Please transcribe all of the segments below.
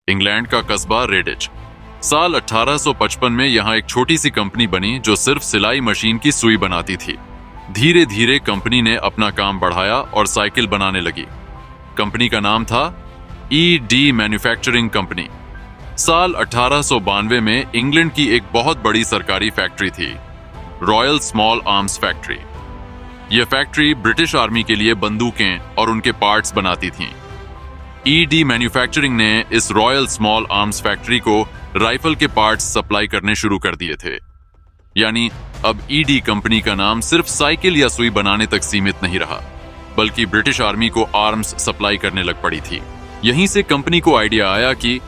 England का कस्बा रेडिच। साल 1855 में यहाँ एक छोटी सी कंपनी बनी जो सिर्फ सिलाई मशीन की सुई बनाती थी। धीरे धीरे कंपनी ने अपना काम बढ़ाया और साइकिल बनाने लगी। कंपनी का नाम था ईडी मैन्युफैक्चरिंग कंपनी। साल 1892 में इंग्लैंड की एक बहुत बड़ी सरकारी फैक्ट्री थी, रॉयल स्मॉल आर्म्स फैक्ट्री। यह फैक्ट्री ब्रिटिश आर्मी के लिए बंदूकें और उनके पार्ट्स बनाती थी। ईडी मैन्युफैक्चरिंग ने इस रॉयल स्मॉल आर्म्स फैक्ट्री को राइफल के पार्ट्स सप्लाई करने शुरू कर दिए थे। यानी अब ईडी कंपनी का नाम सिर्फ साइकिल या सुई बनाने तक सीमित नहीं रहा, बल्कि ब्रिटिश आर्मी को आर्म्स सप्लाई करने लग पड़ी थी। यहीं से कंपनी को आइडिया आया कि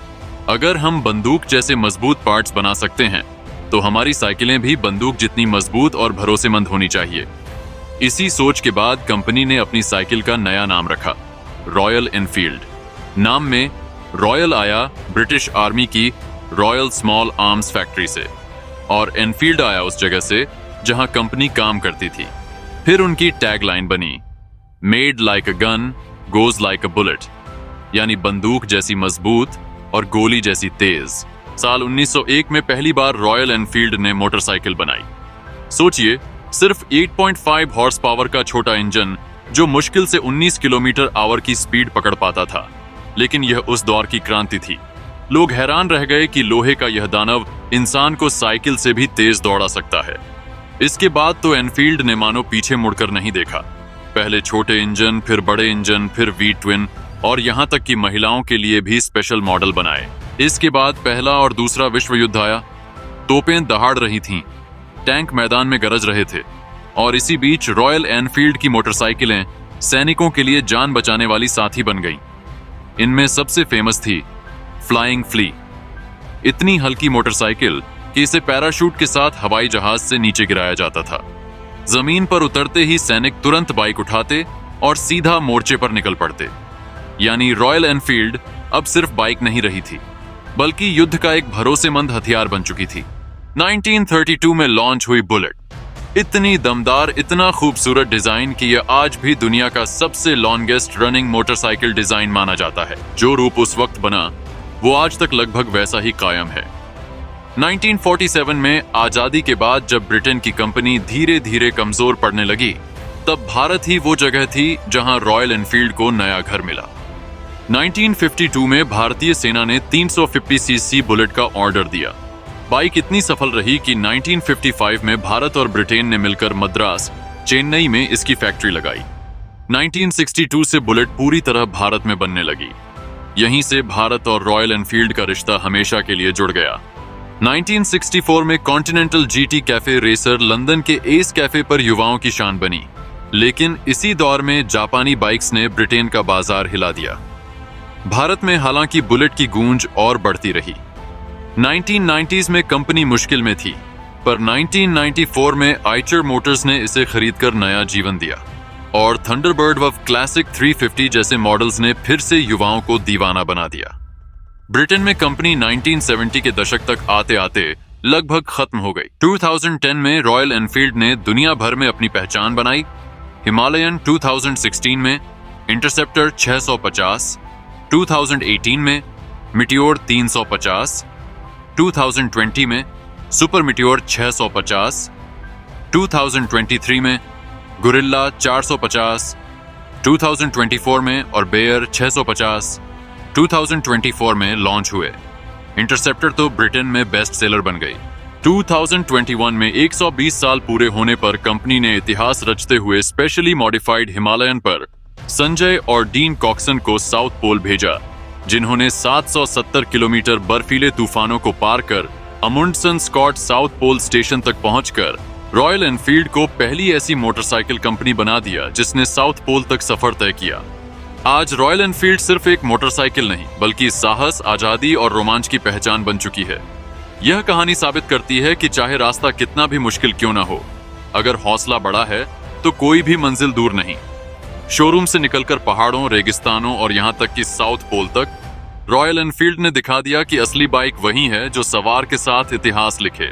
अगर हम बंदूक जैसे मजबूत पार्ट्स बना सकते हैं तो हमारी साइकिलें भी बंदूक जितनी मजबूत और भरोसेमंद होनी चाहिए। इसी सोच के बाद कंपनी ने अपनी साइकिल का नया नाम रखा, रॉयल एनफील्ड। नाम में रॉयल आया ब्रिटिश आर्मी की रॉयल स्मॉल आर्म्स फैक्ट्री से, और एनफील्ड आया उस जगह से जहां कंपनी काम करती थी। फिर उनकी टैगलाइन बनी, made like a gun goes like a bullet, यानी बंदूक जैसी मजबूत और गोली जैसी तेज। साल 1901 में पहली बार रॉयल एनफील्ड ने मोटरसाइकिल बनाई। सोचिए, सिर्फ 8.5 हॉर्स पावर का छोटा इंजन जो मुश्किल से 19 किलोमीटर आवर की स्पीड पकड़ पाता था, लेकिन यह उस दौर की क्रांति थी। लोग हैरान रह गए कि लोहे का यह दानव इंसान को साइकिल से भी तेज दौड़ा सकता है। इसके बाद तो एनफील्ड ने मानो पीछे मुड़कर नहीं देखा। पहले छोटे इंजन, फिर बड़े इंजन, फिर वी ट्विन, और यहां तक कि महिलाओं के लिए भी स्पेशल मॉडल बनाए। इसके बाद पहला और दूसरा विश्व युद्ध आया। तोपें दहाड़ रही थीं, टैंक मैदान में गरज रहे थे, और इसी बीच रॉयल एनफील्ड की मोटरसाइकिलें सैनिकों के लिए जान बचाने वाली साथी बन गईं। इनमें सबसे फेमस थी फ्लाइंग फ्ली। इतनी हल्की मोटरसाइकिल कि इसे पैराशूट के साथ हवाई जहाज से नीचे गिराया जाता था। जमीन पर उतरते ही सैनिक तुरंत बाइक उठाते और सीधा मोर्चे पर निकल पड़ते। यानी रॉयल एनफील्ड अब सिर्फ बाइक नहीं रही थी, बल्कि युद्ध का एक भरोसेमंद हथियार बन चुकी थी। 1932 में लॉन्च हुई बुलेट। इतनी दमदार, इतना खूबसूरत डिजाइन कि यह आज भी दुनिया का सबसे लॉन्गेस्ट रनिंग मोटरसाइकिल डिजाइन माना जाता है। जो रूप उस वक्त बना वो आज तक लगभग वैसा ही कायम है। 1947 में आजादी के बाद जब ब्रिटेन की कंपनी धीरे धीरे कमजोर पड़ने लगी, तब भारत ही वो जगह थी जहां रॉयल एनफील्ड को नया घर मिला। 1952 में भारतीय सेना ने 350 सीसी बुलेट का ऑर्डर दिया। बाइक इतनी सफल रही कि 1955 में भारत और ब्रिटेन ने मिलकर मद्रास, चेन्नई में इसकी फैक्ट्री लगाई। 1962 से बुलेट पूरी तरह भारत में बनने लगी। यहीं से भारत और रॉयल एनफील्ड का रिश्ता हमेशा के लिए जुड़ गया। 1964 में continental GT cafe racer London के एस कैफे पर युवाओं की शान बनी। लेकिन इसी दौर में जापानी बाइक्स ने ब्रिटेन का बाजार हिला दिया। भारत में हालांकि बुलेट की गूंज और बढ़ती रही। 1990s में कंपनी मुश्किल में थी, पर 1994 में आइचर मोटर्स ने इसे खरीदकर नया जीवन दिया, और थंडरबर्ड व क्लासिक 350 जैसे मॉडल्स ने फिर से युवाओं को दीवाना बना दिया। ब्रिटेन में कंपनी 1970 के दशक तक आते आते लगभग खत्म हो गई। 2010 में रॉयल एनफील्ड ने दुनिया भर में अपनी पहचान बनाई। हिमालयन 2016 में, इंटरसेप्टर 650, 2018 में मिटियोर 350, 2020 में सुपर मिटियोर 650, 2023 में गुरिल्ला 450, 2024 में और बेयर 650, 2024 में लॉन्च हुए। इंटरसेप्टर तो ब्रिटेन में बेस्ट सेलर बन गई। 2021 में 120 साल पूरे होने पर कंपनी ने इतिहास रचते हुए स्पेशली मॉडिफाइड हिमालयन पर संजय और डीन कॉक्सन को साउथ पोल भेजा, जिन्होंने 770 किलोमीटर बर्फीले तूफानों को पार कर अमुंडसन स्कॉट साउथ पोल स्टेशन तक पहुंचकर रॉयल एनफील्ड को पहली ऐसी मोटरसाइकिल कंपनी बना दिया जिसने साउथ पोल तक सफर तय किया। आज रॉयल एनफील्ड सिर्फ एक मोटरसाइकिल नहीं, बल्कि साहस, आजादी और रोमांच की पहचान बन चुकी है। यह कहानी साबित करती है कि चाहे रास्ता कितना भी मुश्किल क्यों ना हो, अगर हौसला बड़ा है तो कोई भी मंजिल दूर नहीं। शोरूम से निकलकर पहाड़ों, रेगिस्तानों और यहाँ तक कि साउथ पोल तक, रॉयल एनफील्ड ने दिखा दिया कि असली बाइक वही है जो सवार के साथ इतिहास लिखे।